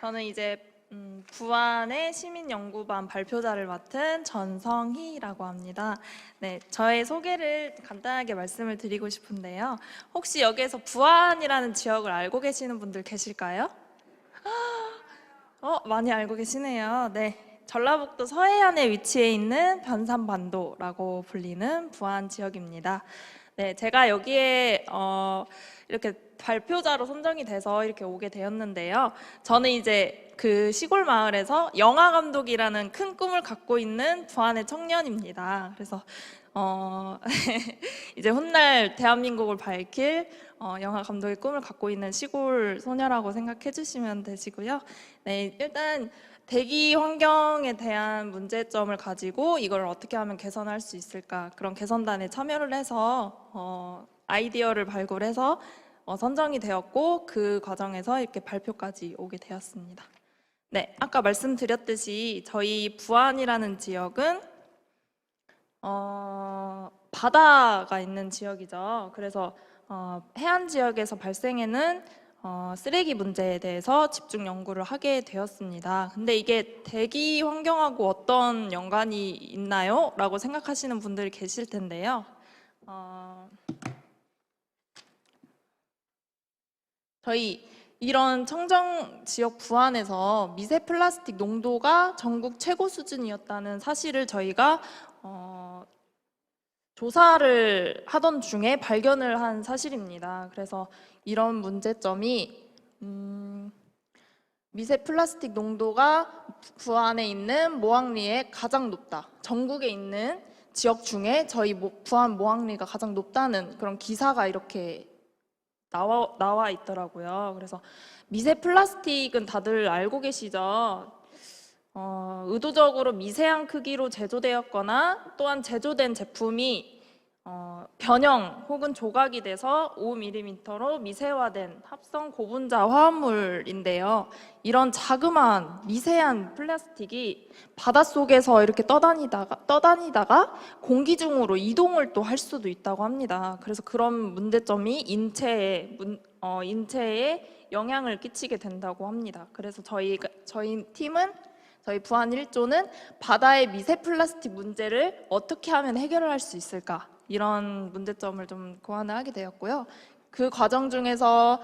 저는 이제 부안의 시민연구반 발표자를 맡은 전성희라고 합니다. 네, 저의 소개를 간단하게 말씀을 드리고 싶은데요. 혹시 여기에서 부안이라는 지역을 알고 계시는 분들 계실까요? 많이 알고 계시네요. 네, 전라북도 서해안에 위치해 있는 변산반도라고 불리는 부안 지역입니다. 네, 제가 여기에 이렇게 발표자로 선정이 돼서 이렇게 오게 되었는데요. 저는 이제 그 시골 마을에서 영화 감독이라는 큰 꿈을 갖고 있는 부안의 청년입니다. 그래서 이제 훗날 대한민국을 밝힐 영화 감독의 꿈을 갖고 있는 시골 소녀라고 생각해 주시면 되시고요. 네, 일단 대기 환경에 대한 문제점을 가지고 이걸 어떻게 하면 개선할 수 있을까, 그런 개선단에 참여를 해서 아이디어를 발굴해서 선정이 되었고, 그 과정에서 이렇게 발표까지 오게 되었습니다. 네, 아까 말씀드렸듯이 저희 부안이라는 지역은 바다가 있는 지역이죠. 그래서 해안 지역에서 발생하는 쓰레기 문제에 대해서 집중 연구를 하게 되었습니다. 근데 이게 대기 환경하고 어떤 연관이 있나요? 라고 생각하시는 분들이 계실 텐데요. 저희 이런 청정 지역 부안에서 미세 플라스틱 농도가 전국 최고 수준이었다는 사실을 저희가 조사를 하던 중에 발견을 한 사실입니다. 그래서 이런 문제점이 미세 플라스틱 농도가 부안에 있는 모항리에 가장 높다. 전국에 있는 지역 중에 저희 부안 모항리가 가장 높다는 그런 기사가 이렇게 나와 있더라고요. 그래서 미세 플라스틱은 다들 알고 계시죠? 의도적으로 미세한 크기로 제조되었거나 또한 제조된 제품이 변형 혹은 조각이 돼서 5mm로 미세화된 합성 고분자 화합물인데요. 이런 자그마한 미세한 플라스틱이 바닷속에서 이렇게 떠다니다가 공기 중으로 이동을 또 할 수도 있다고 합니다. 그래서 그런 문제점이 인체에 영향을 끼치게 된다고 합니다. 그래서 저희 팀은, 저희 부안 1조는 바다의 미세 플라스틱 문제를 어떻게 하면 해결을 할 수 있을까, 이런 문제점을 좀 고안을 하게 되었고요. 그 과정 중에서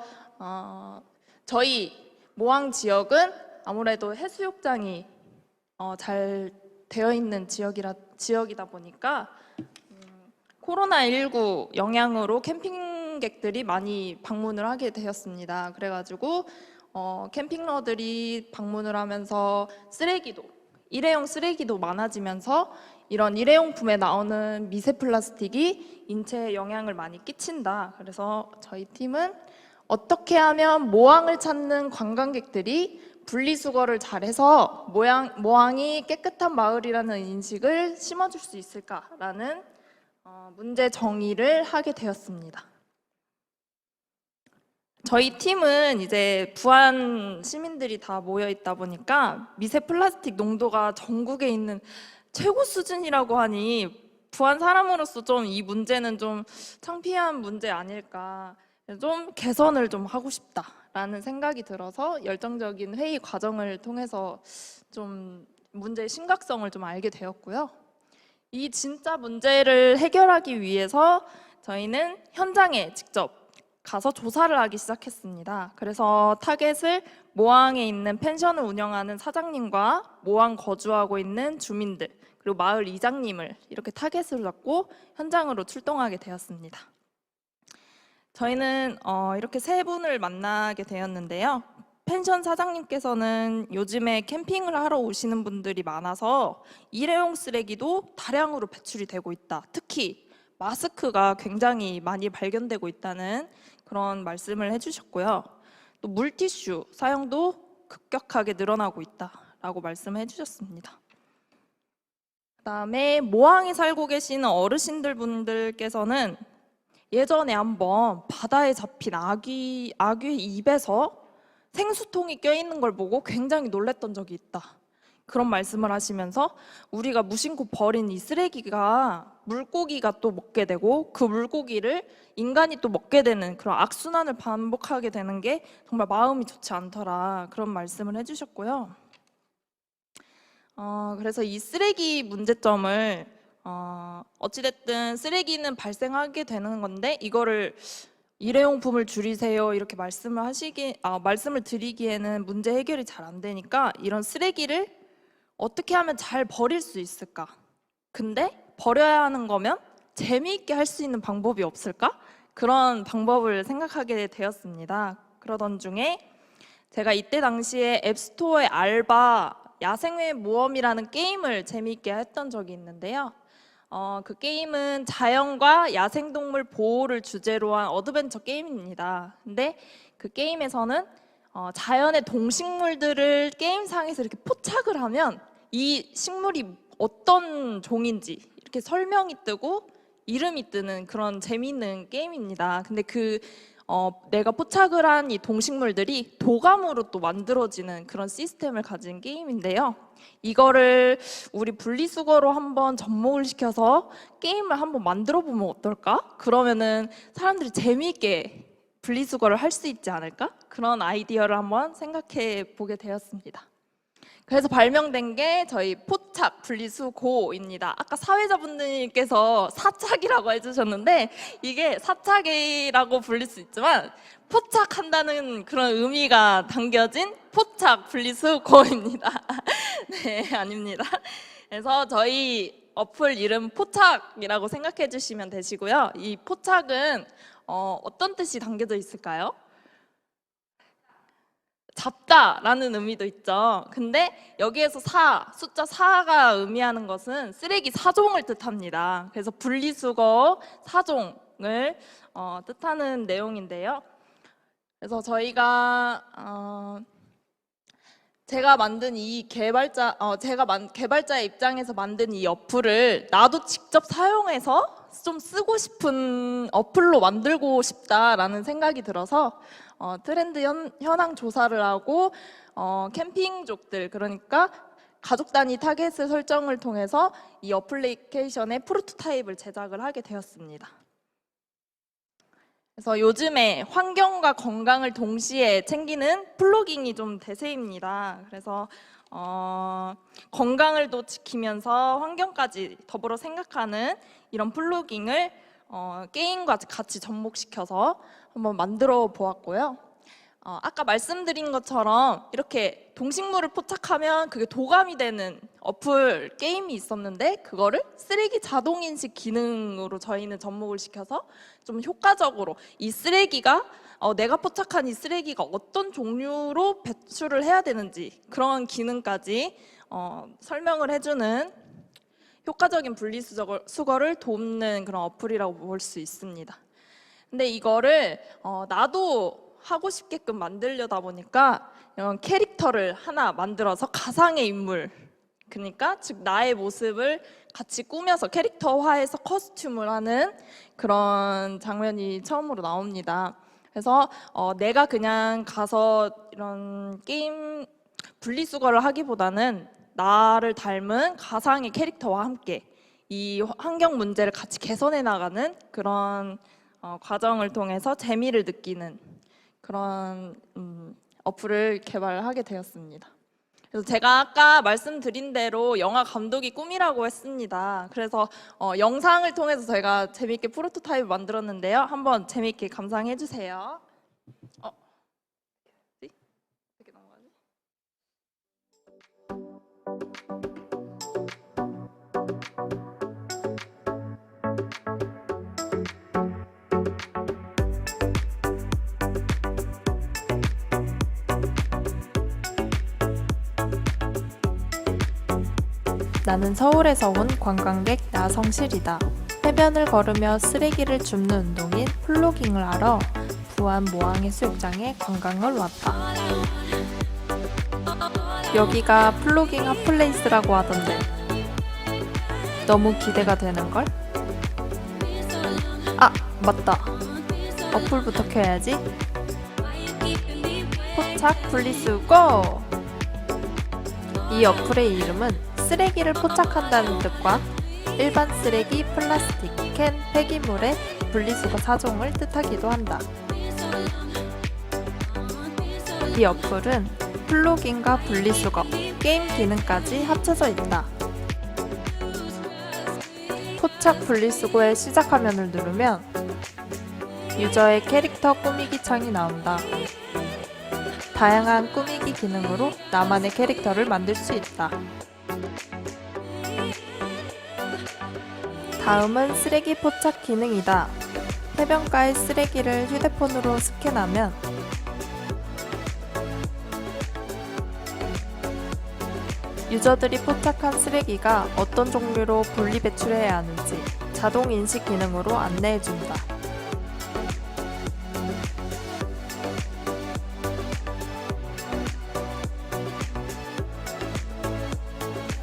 저희 모항 지역은 아무래도 해수욕장이 잘 되어 있는 지역이다 보니까 코로나19 영향으로 캠핑객들이 많이 방문을 하게 되었습니다. 그래가지고 캠핑러들이 방문을 하면서 일회용 쓰레기도 많아지면서 이런 일회용품에 나오는 미세 플라스틱이 인체에 영향을 많이 끼친다. 그래서 저희 팀은 어떻게 하면 모항을 찾는 관광객들이 분리수거를 잘해서 모항이 깨끗한 마을이라는 인식을 심어줄 수 있을까라는 문제 정의를 하게 되었습니다. 저희 팀은 이제 부안 시민들이 다 모여 있다 보니까 미세 플라스틱 농도가 전국에 있는 최고 수준이라고 하니 부안 사람으로서 좀 이 문제는 좀 창피한 문제 아닐까, 좀 개선을 좀 하고 싶다라는 생각이 들어서 열정적인 회의 과정을 통해서 좀 문제의 심각성을 좀 알게 되었고요. 이 진짜 문제를 해결하기 위해서 저희는 현장에 직접 가서 조사를 하기 시작했습니다. 그래서 타겟을 모항에 있는 펜션을 운영하는 사장님과 모항 거주하고 있는 주민들, 그리고 마을 이장님을 이렇게 타겟으로 잡고 현장으로 출동하게 되었습니다. 저희는 이렇게 세 분을 만나게 되었는데요. 펜션 사장님께서는 요즘에 캠핑을 하러 오시는 분들이 많아서 일회용 쓰레기도 다량으로 배출이 되고 있다. 특히 마스크가 굉장히 많이 발견되고 있다는 그런 말씀을 해주셨고요. 또 물티슈 사용도 급격하게 늘어나고 있다라고 말씀을 해주셨습니다. 그다음에 모항에 살고 계시는 어르신들 분들께서는 예전에 한번 바다에 잡힌 아귀의 입에서 생수통이 껴있는 걸 보고 굉장히 놀랬던 적이 있다. 그런 말씀을 하시면서 우리가 무심코 버린 이 쓰레기가 물고기가 또 먹게 되고 그 물고기를 인간이 또 먹게 되는 그런 악순환을 반복하게 되는 게 정말 마음이 좋지 않더라, 그런 말씀을 해주셨고요. 그래서 이 쓰레기 문제점을 어찌됐든 쓰레기는 발생하게 되는 건데 이거를 일회용품을 줄이세요 이렇게 말씀을 드리기에는 문제 해결이 잘 안 되니까 이런 쓰레기를 어떻게 하면 잘 버릴 수 있을까? 근데 버려야 하는 거면 재미있게 할 수 있는 방법이 없을까? 그런 방법을 생각하게 되었습니다. 그러던 중에 제가 이때 당시에 앱스토어의 알바 야생의 모험이라는 게임을 재미있게 했던 적이 있는데요. 그 게임은 자연과 야생동물 보호를 주제로 한 어드벤처 게임입니다. 근데 그 게임에서는 자연의 동식물들을 게임상에서 이렇게 포착을 하면 이 식물이 어떤 종인지 이렇게 설명이 뜨고 이름이 뜨는 그런 재미있는 게임입니다. 근데 내가 포착을 한 이 동식물들이 도감으로 또 만들어지는 그런 시스템을 가진 게임인데요. 이거를 우리 분리수거로 한번 접목을 시켜서 게임을 한번 만들어 보면 어떨까? 그러면은 사람들이 재미있게 분리수거를 할 수 있지 않을까? 그런 아이디어를 한번 생각해 보게 되었습니다. 그래서 발명된 게 저희 포착 분리수거입니다. 아까 사회자분들께서 사착이라고 해주셨는데 이게 사착이라고 불릴 수 있지만 포착한다는 그런 의미가 담겨진 포착 분리수거입니다. 네, 아닙니다. 그래서 저희 어플 이름 포착이라고 생각해 주시면 되시고요. 이 포착은 어떤 뜻이 담겨져 있을까요? 잡다라는 의미도 있죠. 근데 여기에서 숫자 4가 의미하는 것은 쓰레기 4종을 뜻합니다. 그래서 분리수거 4종을 뜻하는 내용인데요. 그래서 제가 만든 이 개발자의 입장에서 만든 이 어플을 나도 직접 사용해서 좀 쓰고 싶은 어플로 만들고 싶다라는 생각이 들어서 트렌드 현황 조사를 하고 캠핑족들, 그러니까 가족 단위 타겟을 설정을 통해서 이 어플리케이션의 프로토타입을 제작을 하게 되었습니다. 그래서 요즘에 환경과 건강을 동시에 챙기는 플로깅이 좀 대세입니다. 그래서 건강을 또 지키면서 환경까지 더불어 생각하는 이런 플로깅을 게임과 같이 접목시켜서 한번 만들어 보았고요. 아까 말씀드린 것처럼 이렇게 동식물을 포착하면 그게 도감이 되는 어플 게임이 있었는데 그거를 쓰레기 자동인식 기능으로 저희는 접목을 시켜서 좀 효과적으로 이 쓰레기가 내가 포착한 이 쓰레기가 어떤 종류로 배출을 해야 되는지 그런 기능까지 설명을 해주는 효과적인 분리수거를 돕는 그런 어플이라고 볼 수 있습니다. 근데 이거를 나도 하고 싶게끔 만들려다 보니까 이런 캐릭터를 하나 만들어서 가상의 인물, 그러니까 즉 나의 모습을 같이 꾸며서 캐릭터화해서 커스튬을 하는 그런 장면이 처음으로 나옵니다. 그래서 내가 그냥 가서 이런 게임 분리수거를 하기보다는 나를 닮은 가상의 캐릭터와 함께 이 환경 문제를 같이 개선해 나가는 그런 과정을 통해서 재미를 느끼는 그런 어플을 개발하게 되었습니다. 그래서 제가 아까 말씀드린 대로 영화 감독이 꿈이라고 했습니다. 그래서 영상을 통해서 저희가 재미있게 프로토타입을 만들었는데요. 한번 재미있게 감상해 주세요. 어떻게 넘어가지? 나는 서울에서 온 관광객 나성실이다. 해변을 걸으며 쓰레기를 줍는 운동인 플로깅을 하러 부안 모항해수욕장에 관광을 왔다. 여기가 플로깅 핫플레이스라고 하던데 너무 기대가 되는걸? 아, 맞다. 어플부터 켜야지. 포착 분리수거! 이 이 어플의 이름은 쓰레기를 포착한다는 뜻과 일반 쓰레기, 플라스틱, 캔, 폐기물의 분리수거 4종을 뜻하기도 한다. 이 어플은 플로깅과 분리수거, 게임 기능까지 합쳐져 있다. 포착 분리수거의 시작 화면을 누르면 유저의 캐릭터 꾸미기 창이 나온다. 다양한 꾸미기 기능으로 나만의 캐릭터를 만들 수 있다. 다음은 쓰레기 포착 기능이다. 해변가의 쓰레기를 휴대폰으로 스캔하면 유저들이 포착한 쓰레기가 어떤 종류로 분리 배출해야 하는지 자동 인식 기능으로 안내해준다.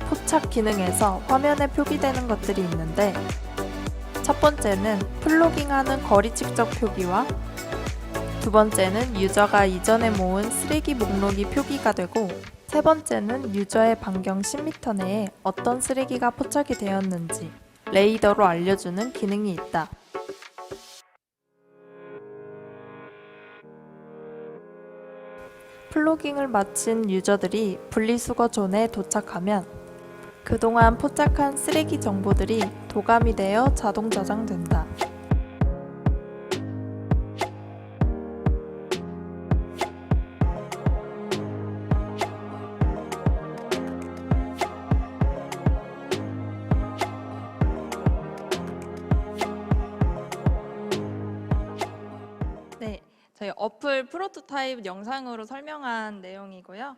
포착 기능에서 화면에 표기되는 것들이 있는데 첫 번째는 플로깅하는 거리 측정 표기와 두 번째는 유저가 이전에 모은 쓰레기 목록이 표기가 되고 세 번째는 유저의 반경 10m 내에 어떤 쓰레기가 포착이 되었는지 레이더로 알려주는 기능이 있다. 플로깅을 마친 유저들이 분리수거 존에 도착하면 그동안 포착한 쓰레기 정보들이 도감이 되어 자동 저장된다. 네, 저희 어플 프로토타입 영상으로 설명한 내용이고요.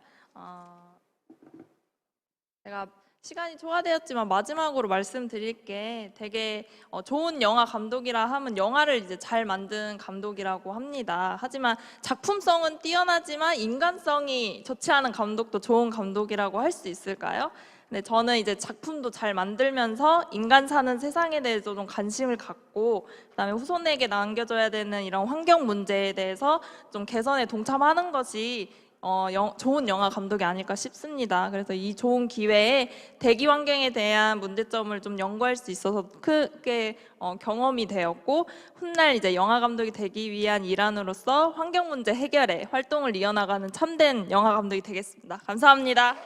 제가 시간이 초과되었지만 마지막으로 말씀드릴 게 되게 좋은 영화 감독이라 하면 영화를 이제 잘 만든 감독이라고 합니다. 하지만 작품성은 뛰어나지만 인간성이 좋지 않은 감독도 좋은 감독이라고 할 수 있을까요? 네, 저는 이제 작품도 잘 만들면서 인간 사는 세상에 대해서 좀 관심을 갖고 그다음에 후손에게 남겨줘야 되는 이런 환경 문제에 대해서 좀 개선에 동참하는 것이 좋은 영화 감독이 아닐까 싶습니다. 그래서 이 좋은 기회에 대기 환경에 대한 문제점을 좀 연구할 수 있어서 크게 경험이 되었고 훗날 이제 영화 감독이 되기 위한 일환으로서 환경 문제 해결에 활동을 이어나가는 참된 영화 감독이 되겠습니다. 감사합니다.